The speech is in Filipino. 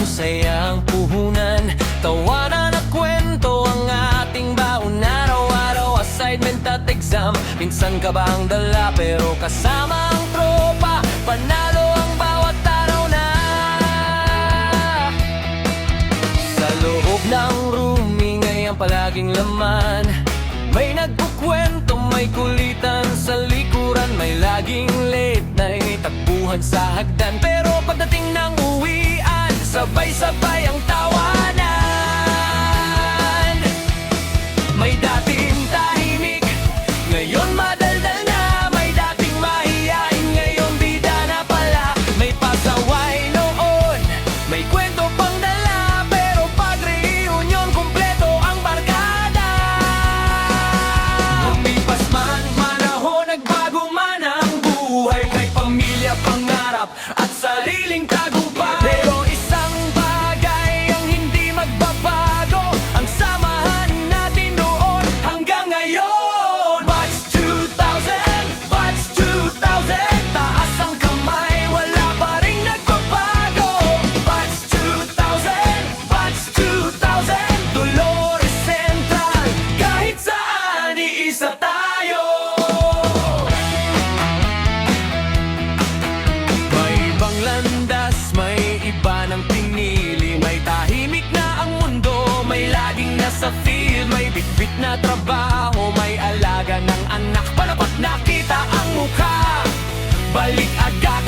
sayang puhunan, tawanan at kwento ang ating baon. Araw-araw assignment at exam, minsan ka bang dala pero kasama ang tropa, panalo ang bawat araw na. Sa loob ng room, ingay ang palaging laman, may nagkukwento, may kulitan sa likuran, may laging late night, takbuhan sa hagdan. Pero pagdating ng uwian, sabay-sabay ang tawanan. May dating tahimik, ngayon madaldal na. May dating mahiyain, ngayon bida na pala. May pasaway noon, may kwento pang dala, pero pag reunion, kumpleto ang barkada. Lumipas man manahon, nagbago man ang buhay, may pamilya, pangarap at sariling tagumpay. Pero isang bagay ang hindi magbabago, ang samahan natin noon hanggang ngayon. Batch 2000, Batch 2000, taas ang kamay, wala pa ring nagbabago. Batch 2000, Batch 2000, Dolores Central, kahit saan iisa tayo. May ibang landas, may iba ng pinili, may tahimik na ang mundo, may laging nasa field, may bitbit na trabaho, may alaga ng anak, palapat nakita ang mukha, balik agad